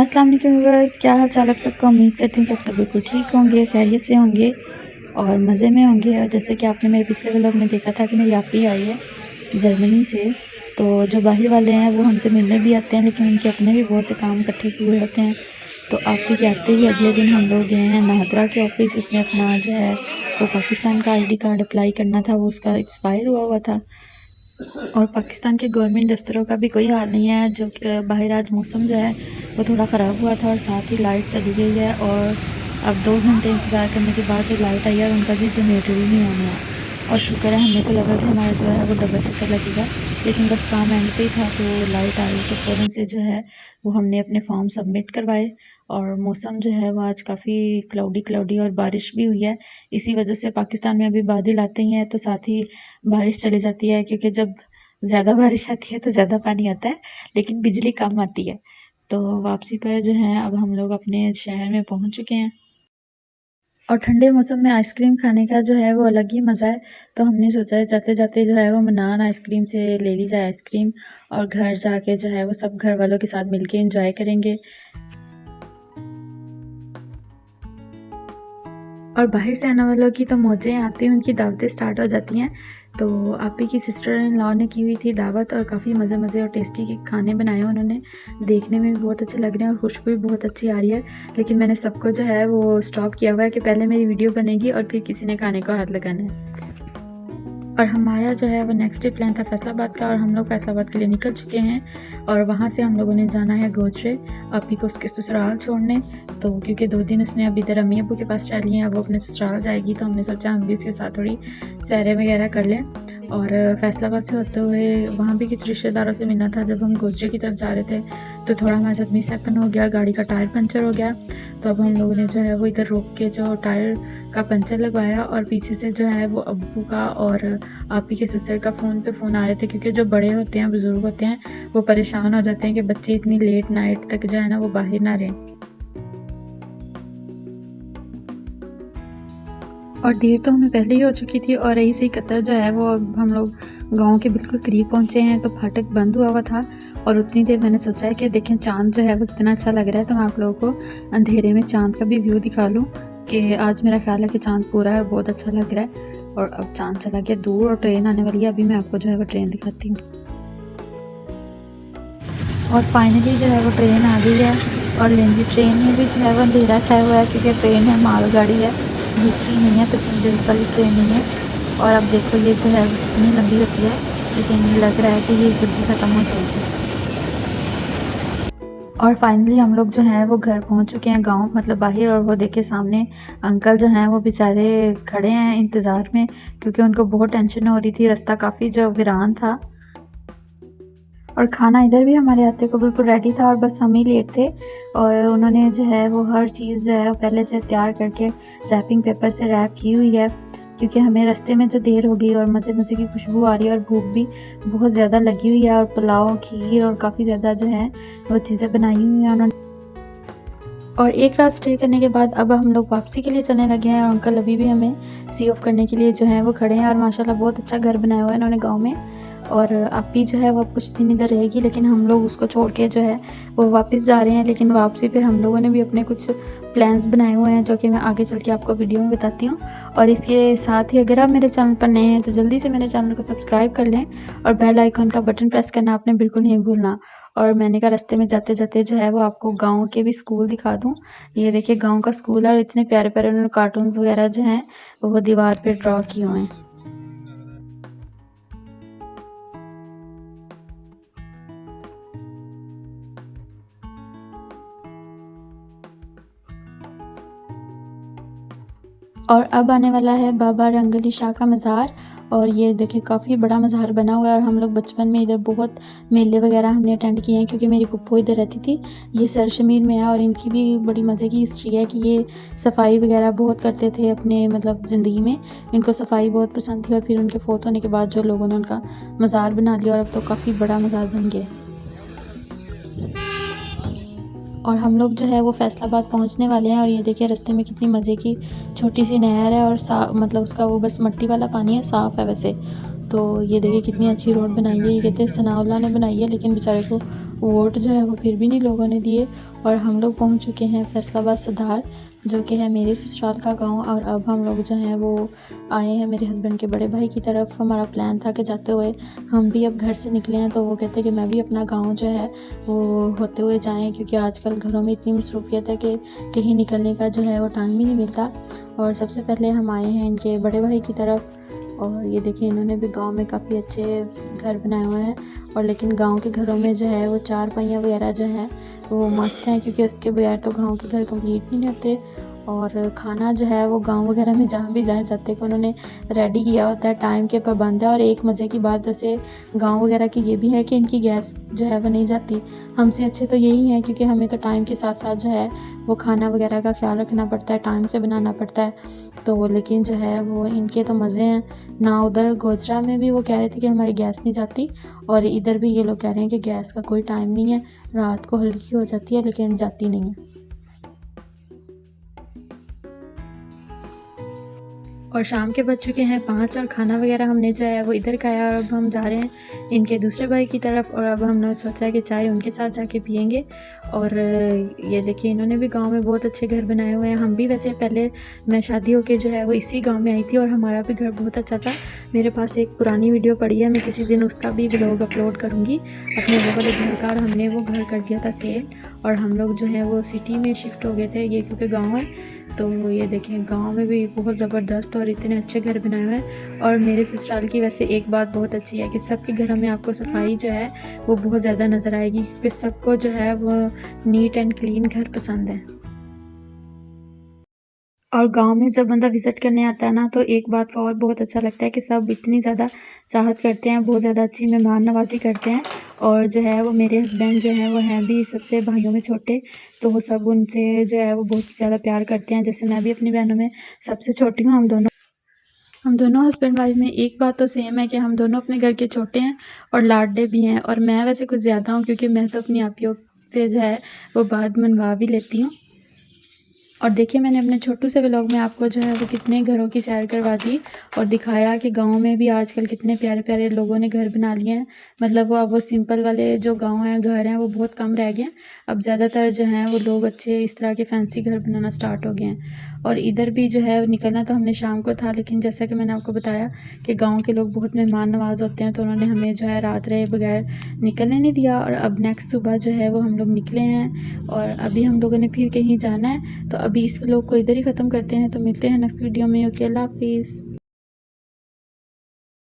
अस्सलाम वालेकुम व्यूअर्स, क्या हाल चाल आप सबका। उम्मीद करती हूँ कि आप सब बिल्कुल ठीक होंगे, खैरियत से होंगे और मज़े में होंगे। और जैसे कि आपने मेरे पिछले व्लॉग में देखा था कि मेरी आपी आई है जर्मनी से, तो जो बाहर वाले हैं वो हमसे मिलने भी आते हैं, लेकिन उनके अपने भी बहुत से काम इकट्ठे हुए होते हैं। तो आपी के आते ही अगले दिन हम लोग गए हैं नादरा के ऑफिस। इसने अपना जो है वो पाकिस्तान का ID कार्ड अप्लाई करना था, वो उसका एक्सपायर हुआ हुआ था। और पाकिस्तान के गवर्नमेंट दफ्तरों का भी कोई हाल नहीं है। जो बाहर आज मौसम जो है वो थोड़ा ख़राब हुआ था और साथ ही लाइट चली गई है। और अब 2 घंटे इंतज़ार करने के बाद जो लाइट आई है उनका जी जनरेटर ही नहीं होना है। और शुक्र है, हमें तो लगा कि हमारा जो है वो डबल चक्कर लगेगा, लेकिन बस काम एंड पे ही था तो लाइट आई तो फ़ौरन से जो है वो हमने अपने फॉर्म सबमिट करवाए। और मौसम जो है वो आज काफ़ी क्लाउडी और बारिश भी हुई है। इसी वजह से पाकिस्तान में अभी बादल आते ही हैं तो साथ ही बारिश चली जाती है, क्योंकि जब ज़्यादा बारिश आती है तो ज़्यादा पानी आता है, लेकिन बिजली कम आती है। तो वापसी पर जो है अब हम लोग अपने शहर में पहुंच चुके हैं। और ठंडे मौसम में आइसक्रीम खाने का जो है वो अलग ही मज़ा है। तो हमने सोचा है जाते जाते जो है वो मनान आइसक्रीम से ले ली जाए आइसक्रीम, और घर जाके जो है वो सब घर वालों के साथ मिलके एंजॉय करेंगे। और बाहर से आने वालों की तो मौजें आती हैं, उनकी दावतें स्टार्ट हो जाती हैं। तो आपी की सिस्टर इन लॉ ने की हुई थी दावत, और काफ़ी मज़े और टेस्टी के खाने बनाए उन्होंने। देखने में भी बहुत अच्छे लग रहे हैं और खुशबू भी बहुत अच्छी आ रही है। लेकिन मैंने सबको जो है वो स्टॉप किया हुआ है कि पहले मेरी वीडियो बनेगी और फिर किसी ने खाने को हाथ लगाना है। और हमारा जो है वो नेक्स्ट डे प्लान था फैसलाबाद का, और हम लोग फैसलाबाद के लिए निकल चुके हैं। और वहाँ से हम लोगों ने जाना है गोजरे आपी को उसके ससुराल छोड़ने। तो क्योंकि 2 दिन उसने अभी इधर अम्मी अब्बू के पास रह लिए हैं, वो अपने ससुराल जाएगी, तो हमने सोचा हम भी उसके साथ थोड़ी सैरें वगैरह कर लें। और फैसलाबाद से होते हुए वहाँ भी कुछ रिश्तेदारों से मिलना था। जब हम गोजरे की तरफ जा रहे थे तो थोड़ा हमारे साथ मिस हैपन हो गया, गाड़ी का टायर पंचर हो गया। तो अब हम लोगों ने जो है वो इधर रोक के जो टायर का पंचर लगवाया, और पीछे से जो है वो अब्बू का और आपी के ससुर का फ़ोन आ रहे थे, क्योंकि जो बड़े होते हैं बुज़ुर्ग होते हैं वो परेशान हो जाते हैं कि बच्चे इतनी लेट नाइट तक जो है ना वो बाहर ना रहें। और देर तो हमें पहले ही हो चुकी थी, और ऐसे ही कसर जो है वो अब हम लोग गांव के बिल्कुल करीब पहुंचे हैं। तो फाटक बंद हुआ था, और उतनी देर मैंने सोचा है कि देखें चांद जो है वो कितना अच्छा लग रहा है, तो मैं आप लोगों को अंधेरे में चांद का भी व्यू दिखा लूँ कि आज मेरा ख्याल है कि चांद पूरा है और बहुत अच्छा लग रहा है। और अब चांद चला गया दूर और ट्रेन आने वाली है। अभी मैं आपको जो है वो ट्रेन दिखाती हूँ। और फाइनली जो है वो ट्रेन आ गई है। और लेंजी ट्रेन में भी जो है वो अंधेरा छाया हुआ है, क्योंकि ट्रेन है मालगाड़ी है, दूसरी नहीं है, पैसेंजर्स वाली ट्रेन नहीं है। और अब देखो ये जो है इतनी लंबी होती है, लेकिन लग रहा है कि ये जल्दी ख़त्म हो जाएगी। और फाइनली हम लोग जो हैं वो घर पहुंच चुके हैं, गांव मतलब बाहर। और वो देखे सामने अंकल जो हैं वो बेचारे खड़े हैं इंतज़ार में, क्योंकि उनको बहुत टेंशन हो रही थी, रास्ता काफ़ी जो वीरान था। और खाना इधर भी हमारे आते को बिल्कुल रेडी था, और बस हम ही लेट थे। और उन्होंने जो है वो हर चीज़ जो है वो पहले से तैयार करके रैपिंग पेपर से रैप की हुई है, क्योंकि हमें रास्ते में जो देर हो गई और मज़े की खुशबू आ रही है और भूख भी बहुत ज़्यादा लगी हुई है। और पुलाव, खीर और काफ़ी ज़्यादा जो है वो चीज़ें बनाई हुई हैं उन्होंने। और एक रात स्टे करने के बाद अब हम लोग वापसी के लिए चलने लगे हैं, और अंकल अभी भी हमें सी ऑफ करने के लिए जो है वो खड़े हैं। और माशाल्लाह बहुत अच्छा घर बनाया हुआ है इन्होंने गांव में। और आपी जो है वो अब कुछ दिन इधर रहेगी, लेकिन हम लोग उसको छोड़ के जो है वो वापस जा रहे हैं। लेकिन वापसी पे हम लोगों ने भी अपने कुछ प्लान्स बनाए हुए हैं, जो कि मैं आगे चल के आपको वीडियो में बताती हूँ। और इसके साथ ही अगर आप मेरे चैनल पर नए हैं तो जल्दी से मेरे चैनल को सब्सक्राइब कर लें, और बेल आइकन का बटन प्रेस करना आपने बिल्कुल नहीं भूलना। और मैंने कहा रास्ते में जाते जाते जो है वो आपको गाँव के भी स्कूल दिखा दूँ। ये देखिए गाँव का स्कूल है, और इतने प्यारे प्यारे उन्होंने कार्टून्स वगैरह जो हैं वो दीवार पर ड्रॉ किए हुए हैं। और अब आने वाला है बाबा रंगली शाह का मज़ार। और ये देखिए काफ़ी बड़ा मज़ार बना हुआ है, और हम लोग बचपन में इधर बहुत मेले वगैरह हमने अटेंड किए हैं, क्योंकि मेरी पुप्पो इधर रहती थी। ये सरशमीर में है, और इनकी भी बड़ी मज़े की हिस्ट्री है कि ये सफाई वगैरह बहुत करते थे अपने मतलब ज़िंदगी में। इनको सफाई बहुत पसंद थी, और फिर उनके फोत होने के बाद जो लोगों ने उनका मज़ार बना लिया, और अब तो काफ़ी बड़ा मज़ार बन गया। और हम लोग जो है वो फैसलाबाद पहुंचने वाले हैं। और ये देखिए रास्ते में कितनी मज़े की छोटी सी नहर है, और मतलब उसका वो बस मट्टी वाला पानी है, साफ़ है वैसे। तो ये देखिए कितनी अच्छी रोड बनाई है। ये कहते हैं सनाउल्लाह ने बनाई है, लेकिन बेचारे को वोट जो है वो फिर भी नहीं लोगों ने दिए। और हम लोग पहुंच चुके हैं फैसलाबाद सदार, जो कि है मेरे ससुराल का गांव। और अब हम लोग जो हैं वो आए हैं मेरे हस्बैंड के बड़े भाई की तरफ। हमारा प्लान था कि जाते हुए हम भी अब घर से निकले हैं, तो वो कहते हैं कि मैं भी अपना गांव जो है वो होते हुए जाएं, क्योंकि आजकल घरों में इतनी मसरूफियत है कि कहीं निकलने का जो है वो टाइम ही नहीं मिलता। और सबसे पहले हम आए हैं इनके बड़े भाई की तरफ। और ये देखिए इन्होंने भी गांव में काफ़ी अच्छे घर बनाए हुए हैं। और लेकिन गांव के घरों में जो है वो चार पहिया वगैरह जो है वो मस्ट हैं, क्योंकि उसके बगैर तो गांव के घर कंप्लीट नहीं होते। और खाना जो है वो गांव वगैरह में जहाँ भी जाए जाते को उन्होंने रेडी किया होता है, टाइम के पाबंद है। और एक मज़े की बात वैसे गांव वगैरह की ये भी है कि इनकी गैस जो है वो नहीं जाती। हमसे अच्छे तो यही है, क्योंकि हमें तो टाइम के साथ साथ जो है वो खाना वगैरह का ख्याल रखना पड़ता है, टाइम से बनाना पड़ता है। तो लेकिन जो है वो इनके तो मज़े हैं ना। उधर गोजरा में भी वो कह रहे थे कि हमारी गैस नहीं जाती, और इधर भी ये लोग कह रहे हैं कि गैस का कोई टाइम नहीं है, रात को हल्की हो जाती है लेकिन जाती नहीं है। और शाम के बज चुके हैं 5 और खाना वगैरह हमने जो है वो इधर खाया। और अब हम जा रहे हैं इनके दूसरे भाई की तरफ। और अब हमने सोचा है कि चाय उनके साथ जाके पियेंगे। और ये देखिए इन्होंने भी गांव में बहुत अच्छे घर बनाए हुए हैं। हम भी वैसे पहले मैं शादी होके जो है वो इसी गांव में आई थी, और हमारा भी घर बहुत अच्छा था। मेरे पास एक पुरानी वीडियो पड़ी है, मैं किसी दिन उसका भी व्लॉग अपलोड करूँगी अपने वो वाले घर का। और हमने वो घर कर दिया था सेल, और हम लोग जो है वो सिटी में शिफ्ट हो गए थे, ये क्योंकि गाँव है। तो ये देखें गांव में भी बहुत ज़बरदस्त और इतने अच्छे घर बनाए हुए हैं। और मेरे ससुराल की वैसे एक बात बहुत अच्छी है कि सबके घरों में आपको सफाई जो है वो बहुत ज़्यादा नज़र आएगी, क्योंकि सबको जो है वो नीट एंड क्लीन घर पसंद है। और गांव में जब बंदा विज़िट करने आता है ना, तो एक बात का और बहुत अच्छा लगता है कि सब इतनी ज़्यादा चाहत करते हैं, बहुत ज़्यादा अच्छी मेहमान नवाज़ी करते हैं। और जो है वो मेरे हस्बैंड जो हैं वो हैं भी सबसे भाइयों में छोटे, तो वो सब उनसे जो है वो बहुत ज़्यादा प्यार करते हैं। जैसे मैं भी अपनी बहनों में सबसे छोटी हूँ। हम दोनों हस्बैंड वाइफ में एक बात तो सेम है कि हम दोनों अपने घर के छोटे हैं और लाडले भी हैं। और मैं वैसे कुछ ज़्यादा हूँ, क्योंकि मैं तो अपनी आपियों से जो है वो बात मनवा भी लेती हूँ। और देखिए मैंने अपने छोटू से व्लॉग में आपको जो है वो कितने घरों की सैर करवा दी, और दिखाया कि गांव में भी आजकल कितने प्यारे प्यारे लोगों ने घर बना लिए हैं। मतलब वो अब वो सिंपल वाले जो गांव हैं घर हैं वो बहुत कम रह गए हैं। अब ज़्यादातर जो हैं वो लोग अच्छे इस तरह के फैंसी घर बनाना स्टार्ट हो गए हैं। और इधर भी जो है निकलना तो हमने शाम को था, लेकिन जैसा कि मैंने आपको बताया कि गाँव के लोग बहुत मेहमान नवाज होते हैं, तो उन्होंने हमें जो है रात रहे बगैर निकलने नहीं दिया। और अब नेक्स्ट सुबह जो है वो हम लोग निकले हैं, और अभी हम लोगों ने फिर कहीं जाना है। तो अभी इस व्लॉग को इधर ही ख़त्म करते हैं, तो मिलते हैं नेक्स्ट वीडियो में। ओके, अल्लाह हाफिज़।